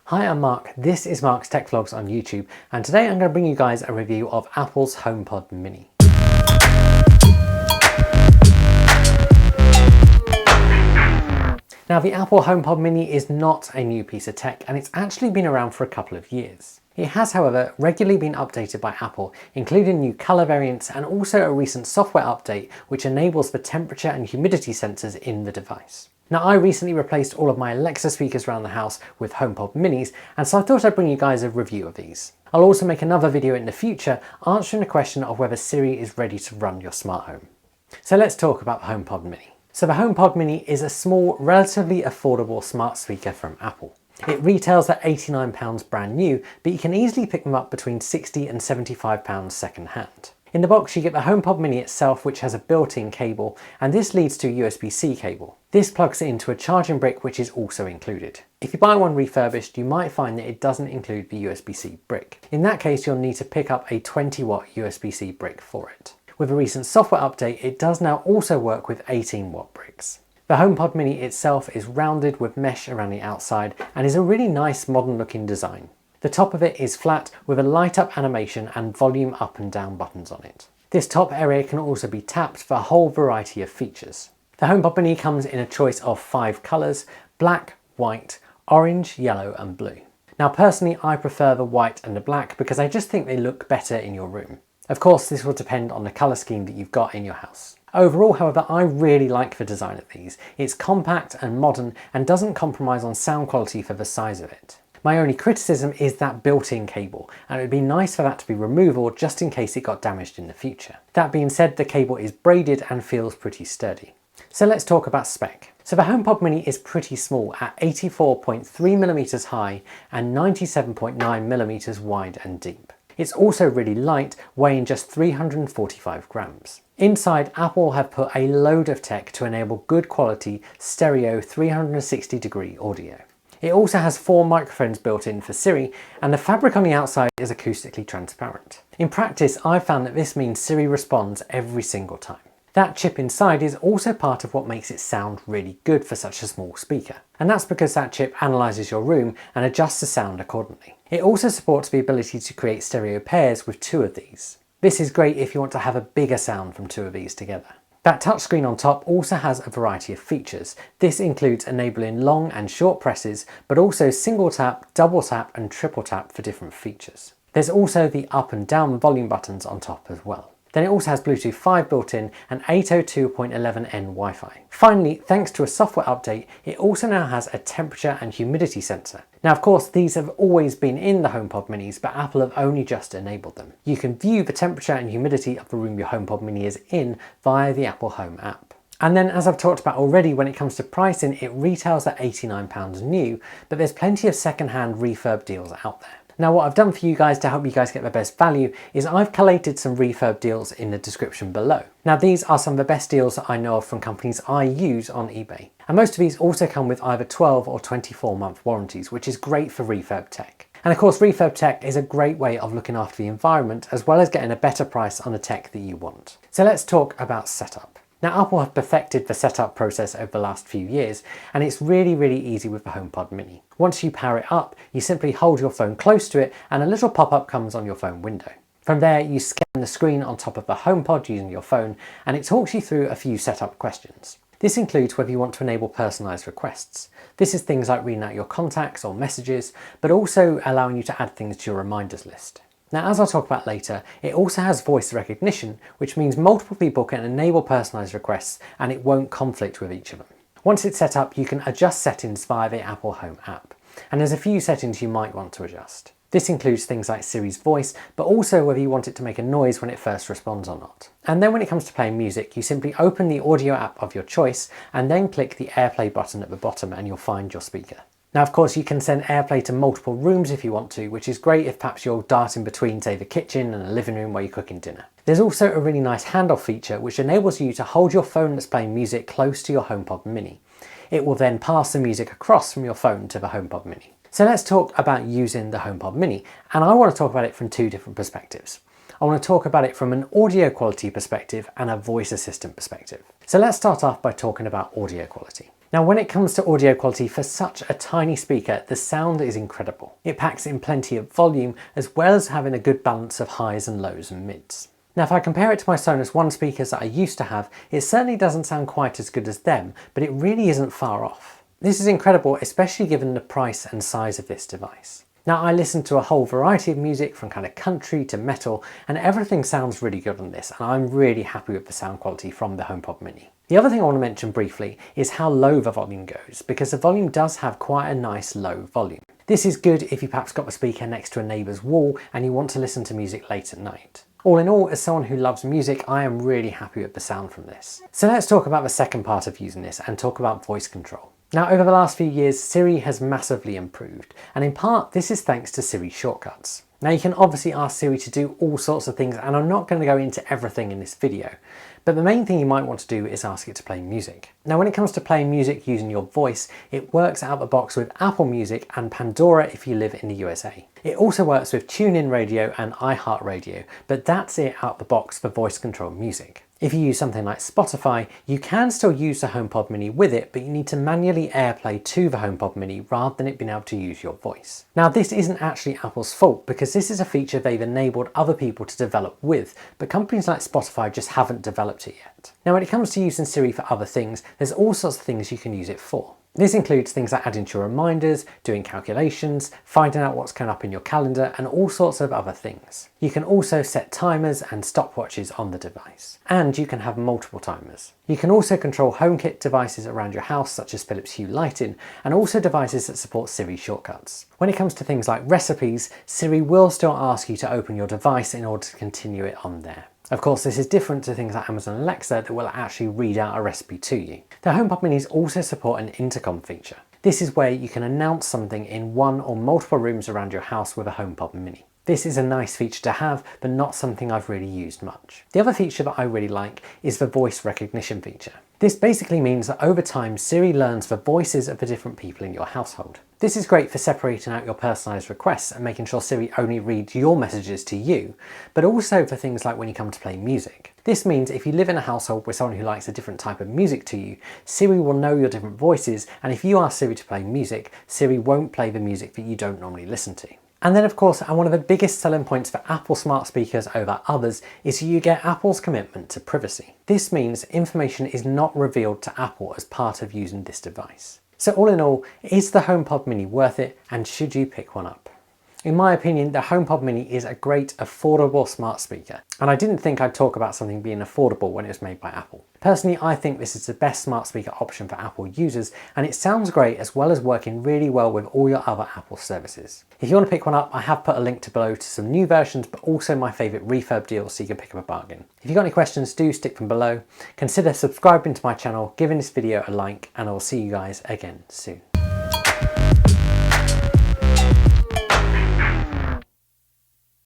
Hi, I'm Mark. This is Mark's Tech Vlogs on YouTube, and today I'm going to bring you guys a review of Apple's HomePod Mini. Now, the Apple HomePod Mini is not a new piece of tech, and it's actually been around for a couple of years. It has, however, regularly been updated by Apple, including new colour variants and also a recent software update which enables the temperature and humidity sensors in the device. Now, I recently replaced all of my Alexa speakers around the house with HomePod Minis, and so I thought I'd bring you guys a review of these. I'll also make another video in the future answering the question of whether Siri is ready to run your smart home. So let's talk about the HomePod Mini. So the HomePod Mini is a small, relatively affordable smart speaker from Apple. It retails at £89 brand new, but you can easily pick them up between £60 and £75 second hand. In the box you get the HomePod Mini itself, which has a built-in cable, and this leads to a USB-C cable. This plugs it into a charging brick which is also included. If you buy one refurbished, you might find that it doesn't include the USB-C brick. In that case, you'll need to pick up a 20-watt USB-C brick for it. With a recent software update, it does now also work with 18-watt bricks. The HomePod Mini itself is rounded with mesh around the outside and is a really nice modern looking design. The top of it is flat with a light up animation and volume up and down buttons on it. This top area can also be tapped for a whole variety of features. The HomePod Mini comes in a choice of 5 colours: black, white, orange, yellow and blue. Now personally, I prefer the white and the black because I just think they look better in your room. Of course, this will depend on the colour scheme that you've got in your house. Overall, however, I really like the design of these. It's compact and modern and doesn't compromise on sound quality for the size of it. My only criticism is that built-in cable, and it would be nice for that to be removable just in case it got damaged in the future. That being said, the cable is braided and feels pretty sturdy. So let's talk about spec. So the HomePod Mini is pretty small at 84.3mm high and 97.9mm wide and deep. It's also really light, weighing just 345 grams. Inside, Apple have put a load of tech to enable good quality stereo 360-degree audio. It also has 4 microphones built in for Siri, and the fabric on the outside is acoustically transparent. In practice, I've found that this means Siri responds every single time. That chip inside is also part of what makes it sound really good for such a small speaker, and that's because that chip analyses your room and adjusts the sound accordingly. It also supports the ability to create stereo pairs with 2 of these. This is great if you want to have a bigger sound from 2 of these together. That touchscreen on top also has a variety of features. This includes enabling long and short presses, but also single tap, double tap and triple tap for different features. There's also the up and down volume buttons on top as well. Then it also has Bluetooth 5 built in and 802.11n Wi-Fi. Finally, thanks to a software update, it also now has a temperature and humidity sensor. Now, of course, these have always been in the HomePod Minis, but Apple have only just enabled them. You can view the temperature and humidity of the room your HomePod Mini is in via the Apple Home app. And then, as I've talked about already, when it comes to pricing, it retails at £89 new, but there's plenty of second-hand refurb deals out there. Now, what I've done for you guys to help you guys get the best value is I've collated some refurb deals in the description below. Now, these are some of the best deals that I know of from companies I use on eBay. And most of these also come with either 12 or 24-month warranties, which is great for refurb tech. And of course, refurb tech is a great way of looking after the environment as well as getting a better price on the tech that you want. So let's talk about setup. Now, Apple have perfected the setup process over the last few years, and it's really easy with the HomePod Mini. Once you power it up, you simply hold your phone close to it and a little pop-up comes on your phone window. From there, you scan the screen on top of the HomePod using your phone, and it talks you through a few setup questions. This includes whether you want to enable personalized requests. This is things like reading out your contacts or messages, but also allowing you to add things to your reminders list. Now, as I'll talk about later, it also has voice recognition, which means multiple people can enable personalized requests and it won't conflict with each of them. Once it's set up, you can adjust settings via the Apple Home app. And there's a few settings you might want to adjust. This includes things like Siri's voice, but also whether you want it to make a noise when it first responds or not. And then when it comes to playing music, you simply open the audio app of your choice and then click the AirPlay button at the bottom and you'll find your speaker. Now, of course, you can send AirPlay to multiple rooms if you want to, which is great if perhaps you're darting between, say, the kitchen and the living room where you're cooking dinner. There's also a really nice handoff feature which enables you to hold your phone that's playing music close to your HomePod Mini. It will then pass the music across from your phone to the HomePod Mini. So let's talk about using the HomePod Mini, and I want to talk about it from 2 different perspectives. I want to talk about it from an audio quality perspective and a voice assistant perspective. So let's start off by talking about audio quality. Now when it comes to audio quality, for such a tiny speaker, the sound is incredible. It packs in plenty of volume as well as having a good balance of highs and lows and mids. Now if I compare it to my Sonos One speakers that I used to have, it certainly doesn't sound quite as good as them, but it really isn't far off. This is incredible, especially given the price and size of this device. Now I listen to a whole variety of music from kind of country to metal, and everything sounds really good on this, and I'm really happy with the sound quality from the HomePod Mini. The other thing I want to mention briefly is how low the volume goes, because the volume does have quite a nice low volume. This is good if you perhaps got the speaker next to a neighbour's wall and you want to listen to music late at night. All in all, as someone who loves music, I am really happy with the sound from this. So let's talk about the second part of using this and talk about voice control. Now over the last few years, Siri has massively improved, and in part this is thanks to Siri shortcuts. Now you can obviously ask Siri to do all sorts of things, and I'm not going to go into everything in this video, but the main thing you might want to do is ask it to play music. Now when it comes to playing music using your voice, it works out the box with Apple Music and Pandora if you live in the USA. It also works with TuneIn Radio and iHeartRadio, but that's it out the box for voice control music. If you use something like Spotify, you can still use the HomePod Mini with it, but you need to manually AirPlay to the HomePod Mini rather than it being able to use your voice. Now this isn't actually Apple's fault, because this is a feature they've enabled other people to develop with, but companies like Spotify just haven't developed it yet. Now when it comes to using Siri for other things, there's all sorts of things you can use it for. This includes things like adding to your reminders, doing calculations, finding out what's coming up in your calendar, and all sorts of other things. You can also set timers and stopwatches on the device. And you can have multiple timers. You can also control HomeKit devices around your house, such as Philips Hue lighting, and also devices that support Siri shortcuts. When it comes to things like recipes, Siri will still ask you to open your device in order to continue it on there. Of course, this is different to things like Amazon Alexa that will actually read out a recipe to you. The HomePod Minis also support an intercom feature. This is where you can announce something in one or multiple rooms around your house with a HomePod Mini. This is a nice feature to have, but not something I've really used much. The other feature that I really like is the voice recognition feature. This basically means that over time, Siri learns the voices of the different people in your household. This is great for separating out your personalised requests and making sure Siri only reads your messages to you, but also for things like when you come to play music. This means if you live in a household with someone who likes a different type of music to you, Siri will know your different voices, and if you ask Siri to play music, Siri won't play the music that you don't normally listen to. And then of course, and one of the biggest selling points for Apple smart speakers over others is you get Apple's commitment to privacy. This means information is not revealed to Apple as part of using this device. So all in all, is the HomePod Mini worth it, and should you pick one up? In my opinion, the HomePod Mini is a great, affordable smart speaker, and I didn't think I'd talk about something being affordable when it was made by Apple. Personally, I think this is the best smart speaker option for Apple users, and it sounds great as well as working really well with all your other Apple services. If you want to pick one up, I have put a link below to some new versions, but also my favourite refurb deals so you can pick up a bargain. If you've got any questions, do stick them below. Consider subscribing to my channel, giving this video a like, and I'll see you guys again soon.